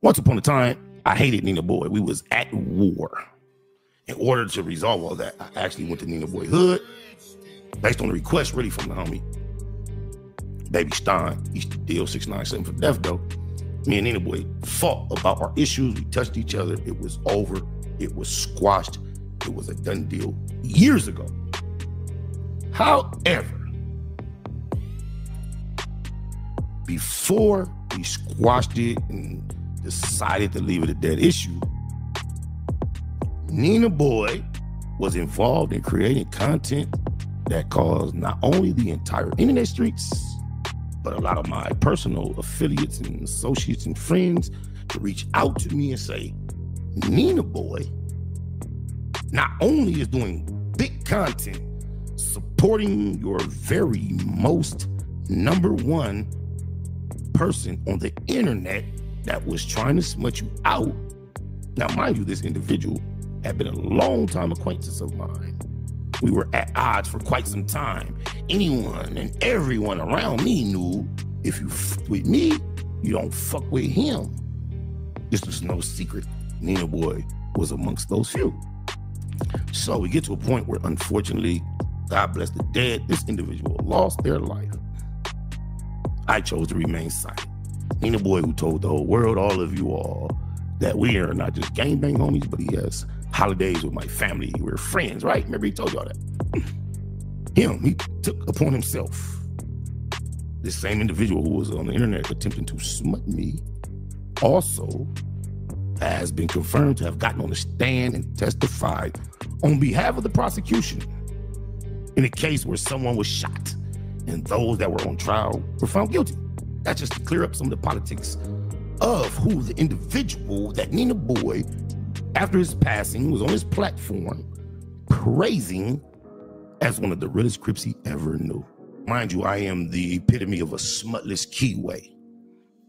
Once upon a time, I hated NinaBoy. We was at war. In order to resolve all that, I actually went to NinaBoy hood based on the request really from the homie Baby Stein, East the Deal 697 for Death Though. Me and NinaBoy fought about our issues. We touched each other. It was over. It was squashed. It was a done deal years ago. However, before we squashed it and decided to leave it a dead issue, NinaBoy was involved in creating content that caused not only the entire internet streets, but a lot of my personal affiliates and associates and friends to reach out to me and say, NinaBoy not only is doing big content, supporting your very most #1 person on the internet that was trying to smut you out. Now, mind you, this individual had been a long time acquaintance of mine. We were at odds for quite some time. Anyone and everyone around me knew if you fuck with me, you don't fuck with him. This was no secret. NinaBoy was amongst those few. So we get to a point where, unfortunately, God bless the dead, this individual lost their life. I chose to remain silent. NinaBoy, who told the whole world, all of you all, that we are not just gangbang homies, but he has holidays with my family. We're friends, right? Remember he told y'all that. He took upon himself, this same individual who was on the internet attempting to smut me, also has been confirmed to have gotten on the stand and testified on behalf of the prosecution in a case where someone was shot and those that were on trial were found guilty. That's just to clear up some of the politics of who the individual that NinaBoy, after his passing, was on his platform praising as one of the realest Crips he ever knew. Mind you, I am the epitome of a smutless keyway.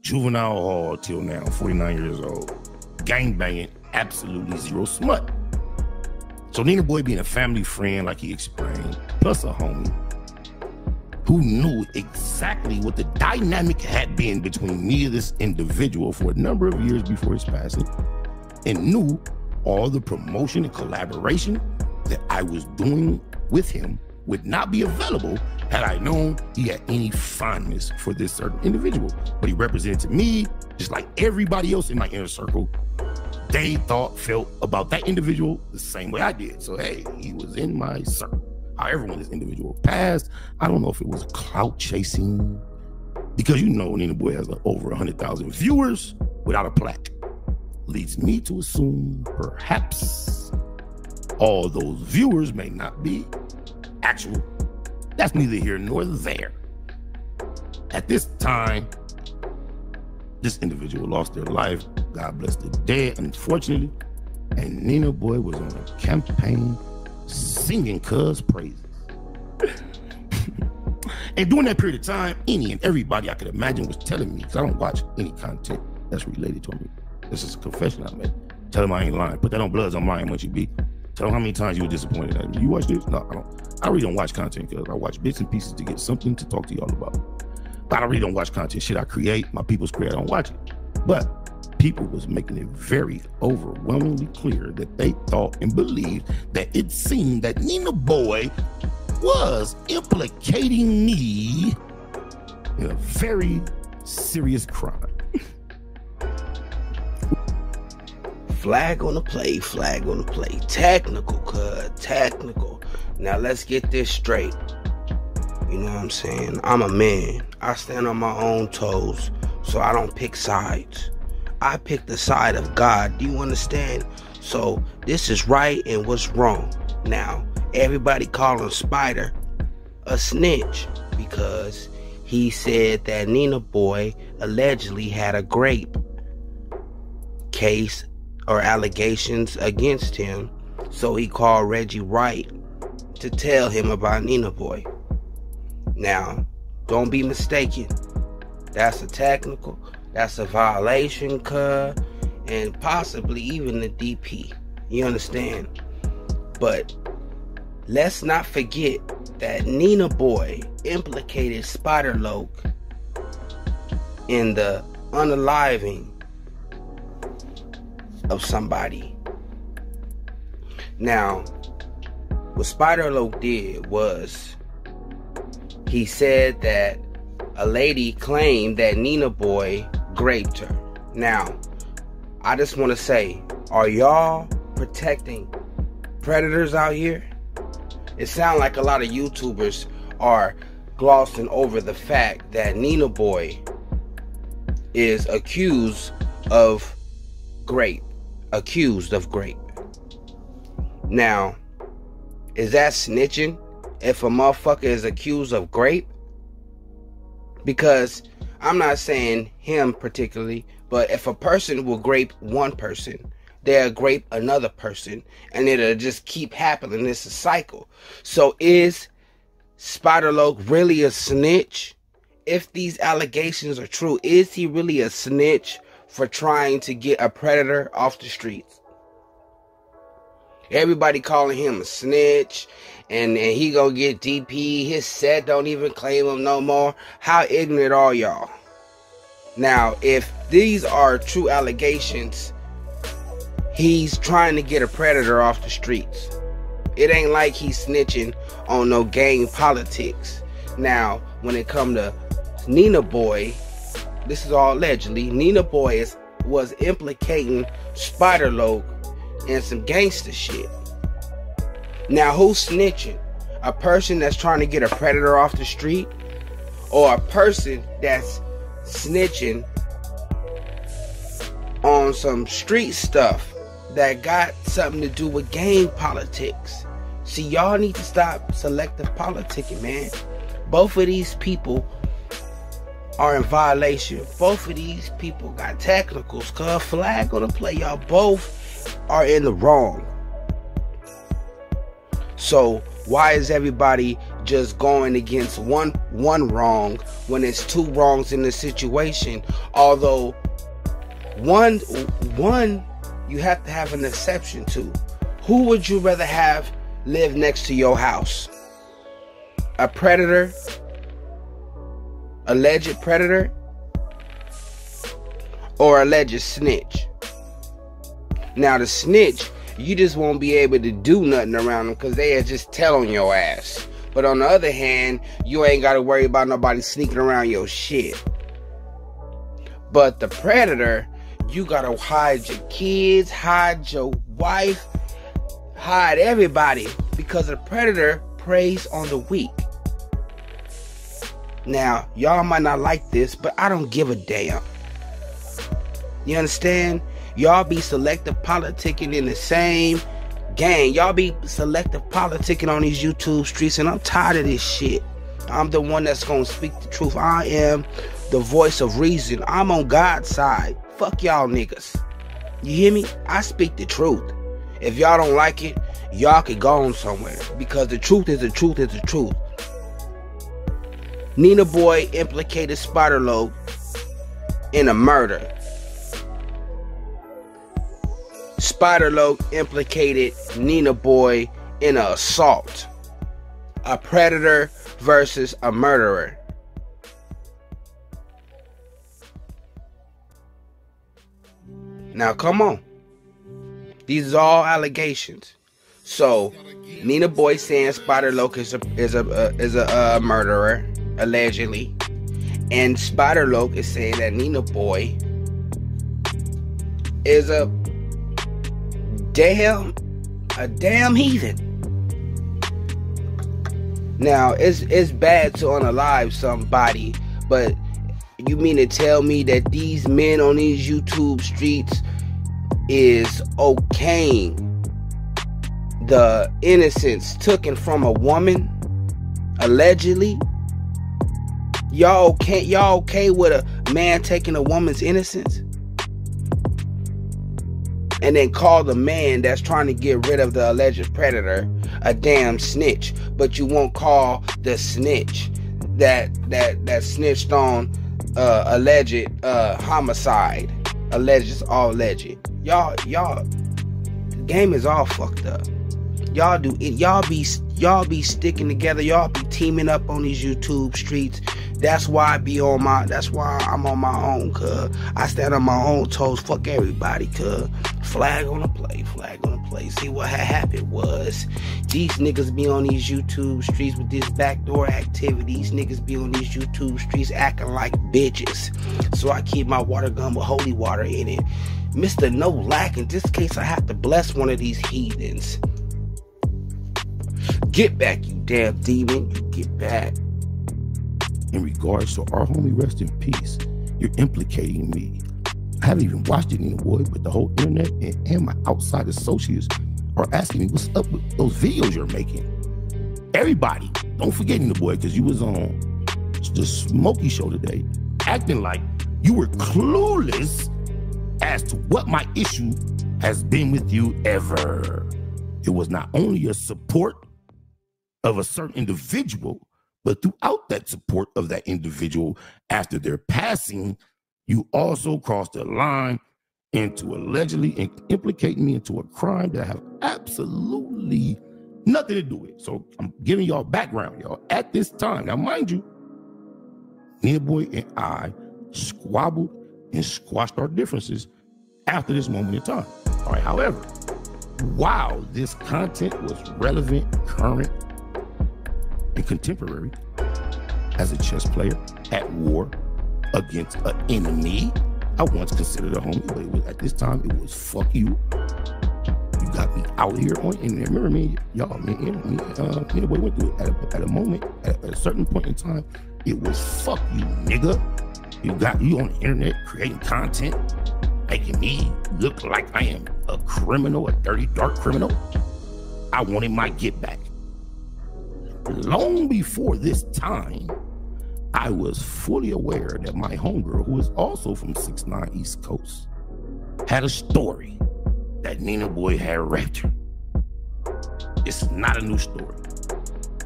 Juvenile hall till now, 49 years old. Gangbanging, absolutely zero smut. So NinaBoy being a family friend, like he explained, plus a homie, who knew exactly what the dynamic had been between me and this individual for a number of years before his passing, and knew all the promotion and collaboration that I was doing with him would not be available had I known he had any fondness for this certain individual. But he represented to me, just like everybody else in my inner circle, they felt about that individual the same way I did. So, hey, he was in my circle. However, when this individual passed, I don't know if it was clout chasing, because you know NinaBoy has over 100,000 viewers without a plaque. Leads me to assume perhaps all those viewers may not be actual. That's neither here nor there. At this time, this individual lost their life. God bless the dead, unfortunately. And NinaBoy was on a campaign singing cuz praises. And during that period of time, any and everybody I could imagine was telling me, because I don't watch any content that's related to me. This is a confession I made. Tell them I ain't lying. Put that on Bloods, I'm lying once you be. Tell them how many times you were disappointed at me. You watch this? No, I don't. I really don't watch content because I watch bits and pieces to get something to talk to y'all about. But I really don't watch content. Shit I create, my people's create, I don't watch it. But people was making it very overwhelmingly clear that they thought and believed that it seemed that NinaBoy was implicating me in a very serious crime. Flag on the play, flag on the play. Technical, cuz, technical. Now let's get this straight. You know what I'm saying? I'm a man. I stand on my own toes, so I don't pick sides. I pick the side of God. Do you understand? So this is right and what's wrong. Now, everybody calling Spider a snitch because he said that NinaBoy allegedly had a grape case or allegations against him, so he called Reggie Wright to tell him about NinaBoy. Now, don't be mistaken. That's a technical, that's a violation, cuz, and possibly even the DP. You understand? But let's not forget that NinaBoy implicated Spider Loke in the unaliving of somebody. Now, what Spider-Loc did was he said that a lady claimed that NinaBoy raped her. Now, I just want to say, are y'all protecting predators out here? It sounds like a lot of YouTubers are glossing over the fact that NinaBoy is accused of rape. Now, is that snitching if a motherfucker is accused of rape? Because I'm not saying him particularly, but if a person will rape one person, they'll rape another person, and it'll just keep happening. It's a cycle. So is Spider-Loc really a snitch? If these allegations are true, is he really a snitch for trying to get a predator off the streets? Everybody calling him a snitch, and he gonna get DP. His set don't even claim him no more. How ignorant are y'all? Now, if these are true allegations, he's trying to get a predator off the streets. It ain't like he's snitching on no gang politics. Now, when it come to NinaBoy, this is all allegedly, NinaBoy was implicating Spider-Loc in some gangster shit. Now, who's snitching? A person that's trying to get a predator off the street, or a person that's snitching on some street stuff that got something to do with gang politics? See, y'all need to stop selective politicking, man. Both of these people are in violation. Both of these people got technicals. Cause Flagontheplay, y'all both are in the wrong. So why is everybody just going against one wrong when it's two wrongs in the situation? Although one you have to have an exception to. Who would you rather have live next to your house? A predator? Alleged predator? Or alleged snitch? Now, the snitch, you just won't be able to do nothing around them because they just tell on your ass. But on the other hand, you ain't got to worry about nobody sneaking around your shit. But the predator, you got to hide your kids, hide your wife, hide everybody, because the predator preys on the weak. Now, y'all might not like this, but I don't give a damn. You understand? Y'all be selective politicking in the same gang. Y'all be selective politicking on these YouTube streets, and I'm tired of this shit. I'm the one that's gonna speak the truth. I am the voice of reason. I'm on God's side. Fuck y'all niggas. You hear me? I speak the truth. If y'all don't like it, y'all could go on somewhere, because the truth is the truth is the truth. NinaBoy implicated Spider-Loc in a murder. Spider-Loc implicated NinaBoy in an assault. A predator versus a murderer. Now, come on. These are all allegations. So, NinaBoy saying Spider-Loc is a murderer, allegedly, and Spider-Loc is saying that NinaBoy is a damn heathen. Now, it's bad to unalive somebody, but you mean to tell me that these men on these YouTube streets is okaying the innocence taken from a woman, allegedly? Y'all okay with a man taking a woman's innocence? And then call the man that's trying to get rid of the alleged predator a damn snitch, but you won't call the snitch that snitched on alleged homicide. Alleged, it's all alleged. Y'all, the game is all fucked up. Y'all Y'all be sticking together. Y'all be teaming up on these YouTube streets. That's why I'm on my own, cuz. I stand on my own toes. Fuck everybody, cuz. Flag on the play. See, what had happened was these niggas be on these YouTube streets with this backdoor activities. Niggas be on these YouTube streets acting like bitches. So I keep my water gun with holy water in it. Mr. No Lack, in this case, I have to bless one of these heathens. Get back, you damn demon. You get back. In regards to our homie, rest in peace, you're implicating me. I haven't even watched it, NinaBoy, but the whole internet and my outside associates are asking me what's up with those videos you're making. Everybody, don't forget, NinaBoy, because you was on the Smokey Show today, acting like you were clueless as to what my issue has been with you ever. It was not only your support of a certain individual, but throughout that support of that individual after their passing, you also crossed the line into allegedly implicating me into a crime that I have absolutely nothing to do with. So I'm giving y'all background, y'all. At this time, now mind you, NinaBoy and I squabbled and squashed our differences after this moment in time. All right, however, while this content was relevant, current, and contemporary, as a chess player at war against an enemy I once considered a homie, but it was, at this time it was fuck you. You got me out here on internet. Remember me, y'all, NinaBoy went through it at a moment, at a certain point in time. It was fuck you, nigga. You got you on the internet creating content, making me look like I am a criminal, a dirty, dark criminal. I wanted my get back. Long before this time, I was fully aware that my homegirl, who is also from 6'9" East Coast, had a story that NinaBoy had raped her. It's not a new story.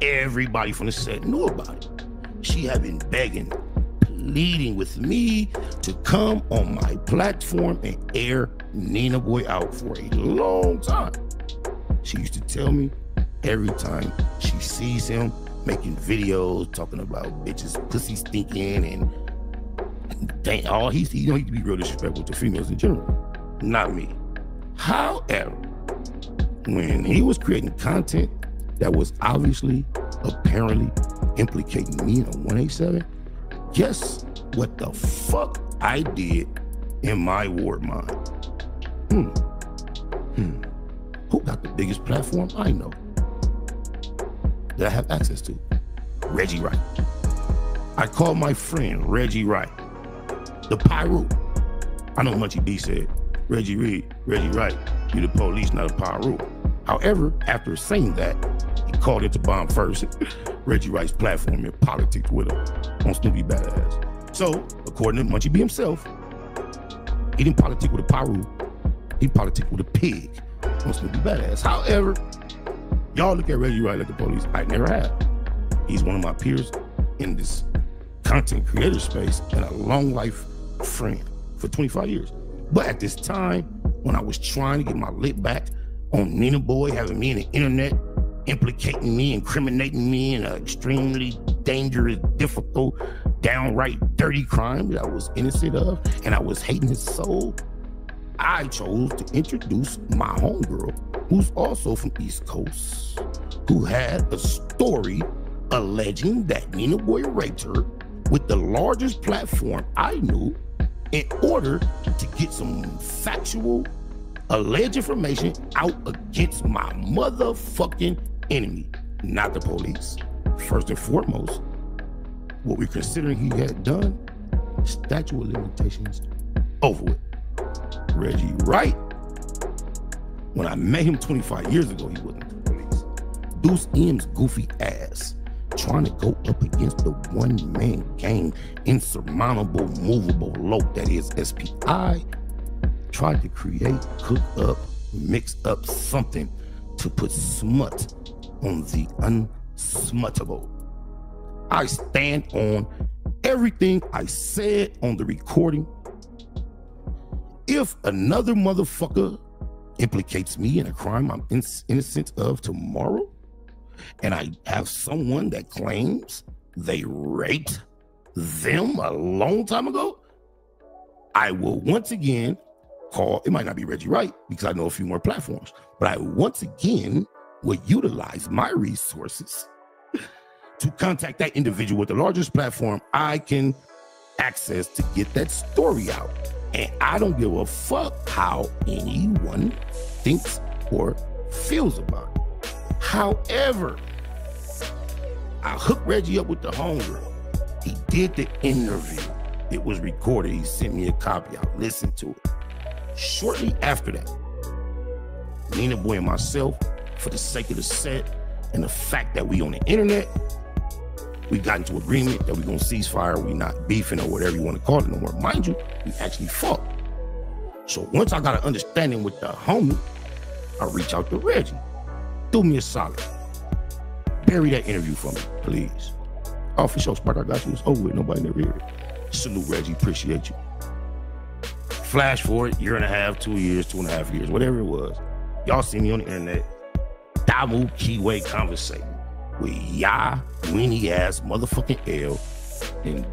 Everybody from the set knew about it. She had been begging, pleading with me to come on my platform and air NinaBoy out for a long time. She used to tell me every time she sees him making videos talking about bitches pussy stinking and dang, all he to be real disrespectful to females in general. Not me. However, when he was creating content that was obviously, apparently implicating me in a 187, guess what the fuck I did in my ward mind? Who got the biggest platform I know that I have access to? Reggie Wright. I called my friend Reggie Wright, the Pyro. I know Munchie B said, Reggie Wright, you the police, not a Pyro. However, after saying that, he called into bomb first Reggie Wright's platform and politics with him on Snoopy Badass. So, according to Munchie B himself, he didn't politic with a Pyro, he politic with a pig on Snoopy Badass. However, y'all look at Reggie Wright like the police. I never have. He's one of my peers in this content creator space and a long life friend for 25 years. But at this time, when I was trying to get my lit back on NinaBoy, having me in the internet, implicating me, incriminating me in an extremely dangerous, difficult, downright dirty crime that I was innocent of, and I was hating his soul, I chose to introduce my homegirl, who's also from East Coast, who had a story alleging that NinaBoy raped her with the largest platform I knew in order to get some factual, alleged information out against my motherfucking enemy, not the police. First and foremost, what we're considering he had done, statute of limitations over with. Reggie Wright, when I met him 25 years ago, he wasn't the police. Deuce M's goofy ass trying to go up against the one-man gang, insurmountable, movable lope that is SPI, tried to create, cook up, mix up something to put smut on the unsmuttable. I stand on everything I said on the recording. If another motherfucker implicates me in a crime I'm innocent of tomorrow, and I have someone that claims they raped them a long time ago, I will once again call, it might not be Reggie Wright because I know a few more platforms, but I once again will utilize my resources to contact that individual with the largest platform I can access to get that story out. And I don't give a fuck how anyone thinks or feels about it. However, I hooked Reggie up with the homegirl. He did the interview. It was recorded. He sent me a copy. I listened to it. Shortly after that, NinaBoy and myself, for the sake of the set and the fact that we on the internet, we got into agreement that we're gonna cease fire. We not beefing or whatever you want to call it no more. Mind you, we actually fought. So once I got an understanding with the homie, I reach out to Reggie. Do me a solid. Bury that interview for me, please. Oh, for sure, Spark, I got you. It's over with. Nobody never heard it. Salute, Reggie. Appreciate you. Flash forward, year and a half, 2 years, 2.5 years, whatever it was. Y'all see me on the internet. Damu Keyway conversating with ya weenie ass motherfucking L and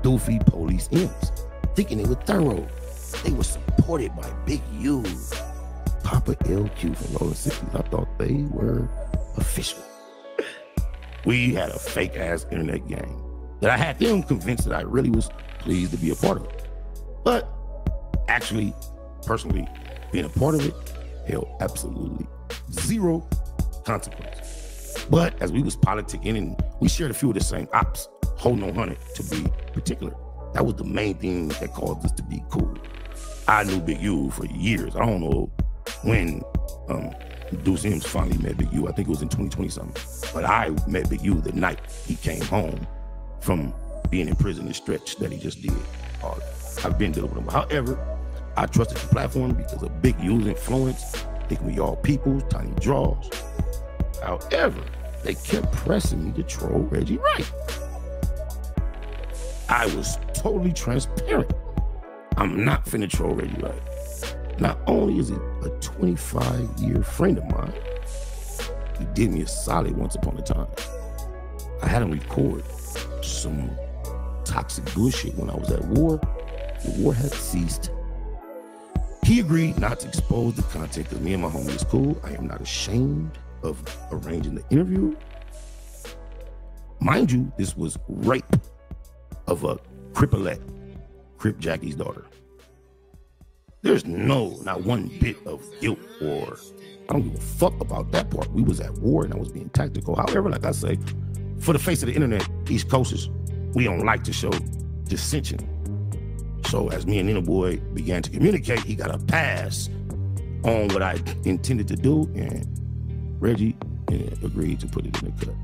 doofy police imps, thinking they were thorough. They were supported by Big U, Papa LQ from Rolling 60s. I thought they were official. We had a fake ass internet gang that I had them convinced that I really was pleased to be a part of. But actually, personally, being a part of it held absolutely zero consequence. But as we was politicking and we shared a few of the same ops, holding on 100 to be particular, that was the main thing that caused us to be cool. I knew Big U for years. I don't know when Deuce M's finally met Big U. I think it was in 2020 something. But I met Big U the night he came home from being in prison and stretch that he just did. I've been dealing with him. However, I trusted the platform because of Big U's influence, thinking we all people, tiny draws. However, they kept pressing me to troll Reggie Wright. I was totally transparent. I'm not finna troll Reggie Wright. Not only is he a 25-year friend of mine, he did me a solid once upon a time. I had him record some toxic bullshit when I was at war. The war had ceased. He agreed not to expose the content because me and my homie is cool. I am not ashamed of arranging the interview. Mind you, this was rape of a Cripolette, Crip Jackie's daughter. There's not one bit of guilt or I don't give a fuck about that part. We was at war and I was being tactical. However, like I say, for the face of the internet, East Coasters, we don't like to show dissension. So as me and NinaBoy began to communicate, he got a pass on what I intended to do, and Reggie agreed to put it in the cut.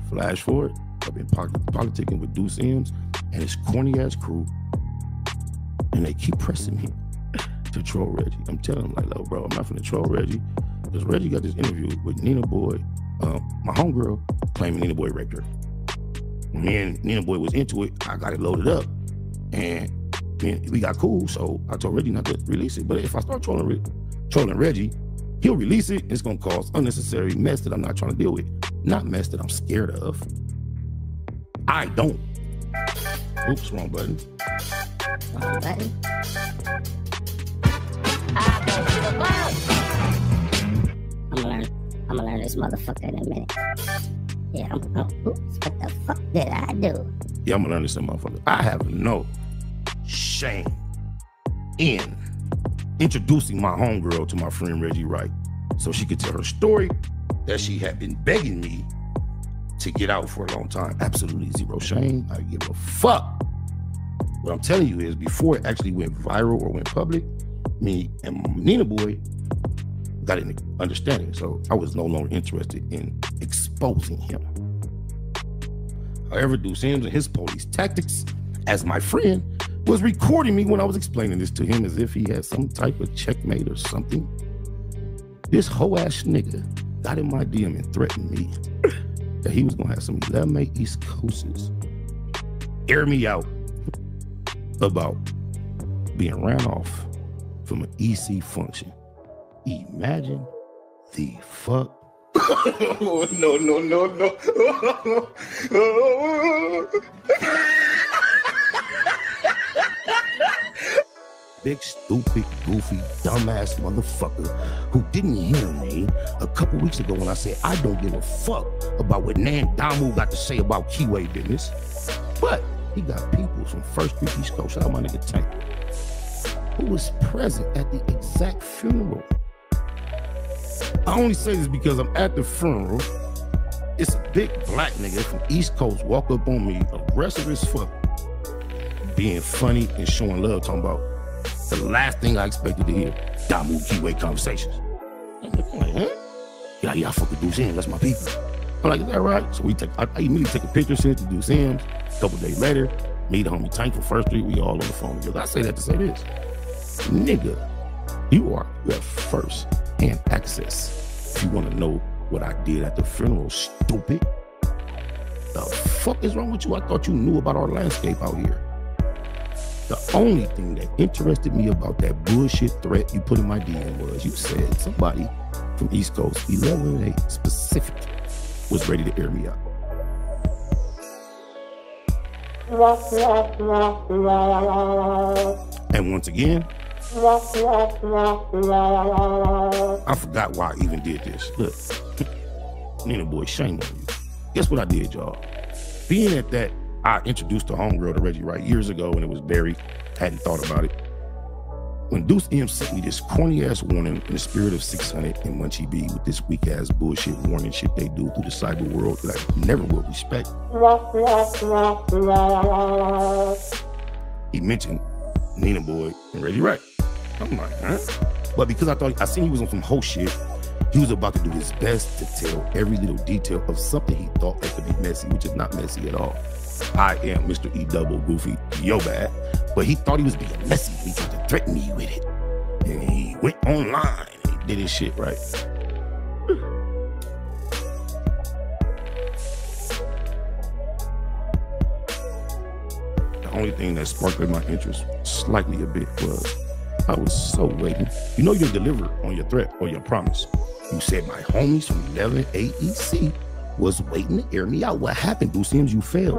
Flash forward, I've been politicking with Deuce M's and his corny ass crew, and they keep pressing me to troll Reggie. I'm telling him, like, look, bro, I'm not finna troll Reggie, because Reggie got this interview with NinaBoy, my homegirl, claiming NinaBoy raped her. When me and NinaBoy was into it, I got it loaded up, and we got cool, so I told Reggie not to release it. But if I start trolling Reggie, he'll release it. It's gonna cause unnecessary mess that I'm not trying to deal with. Not mess that I'm scared of. I don't. Oops, wrong button. Wrong button. I go to the bottom. I'm gonna learn this motherfucker in a minute. Yeah, oops, what the fuck did I do? Yeah, I'm gonna learn this motherfucker. I have no shame in introducing my homegirl to my friend Reggie Wright so she could tell her story that she had been begging me to get out for a long time. Absolutely zero shame. I give a fuck. What I'm telling you is, before it actually went viral or went public, me and NinaBoy got an understanding, so I was no longer interested in exposing him. However, Deuce M's and his police tactics, as my friend, was recording me when I was explaining this to him as if he had some type of checkmate or something. This whole ass nigga got in my DM and threatened me that he was gonna have some 11 East Coasters air me out about being ran off from an EC function. Imagine the fuck No. Big, stupid, goofy, dumbass motherfucker who didn't hear me a couple weeks ago when I said I don't give a fuck about what NinaBoy got to say about Keyway business. But he got people from First Street East Coast, shout out my nigga Tank, who was present at the exact funeral. I only say this because I'm at the funeral. It's a big black nigga from East Coast walk up on me, aggressive as fuck, being funny and showing love, talking about the last thing I expected to hear, Damu Keyway conversations. I'm like, huh? Yeah, I fuck with Deuce M's, that's my people. I'm like, is that right? So I immediately take a picture, send it to Deuce M's. A couple days later, meet the homie Tank from First Street, we all on the phone together. I say that to say this. Nigga, you have first-hand access. If you want to know what I did at the funeral, stupid. The fuck is wrong with you? I thought you knew about our landscape out here. The only thing that interested me about that bullshit threat you put in my DM was you said somebody from East Coast, 11-8 specific, was ready to air me out. And once again, I forgot why I even did this. Look, NinaBoy, shame on you. Guess what I did, y'all? Being at that, I introduced the homegirl to Reggie Wright years ago when it was Barry. Hadn't thought about it. When Deuce M sent me this corny ass warning in the spirit of 600 and Munchie B with this weak ass bullshit warning shit they do through the cyber world that I never will respect. He mentioned NinaBoy and Reggie Wright. I'm like, huh? But because I seen he was on some whole shit, he was about to do his best to tell every little detail of something he thought that could be messy, which is not messy at all. I am Mr. E double goofy, yo bad, but he thought he was being messy. He tried to threaten me with it. And he went online and he did his shit right. The only thing that sparked my interest slightly a bit was I was so waiting. You know you didn't deliver on your threat or your promise. You said my homies from 11 AEC was waiting to air me out. What happened, Deuce M's? You failed.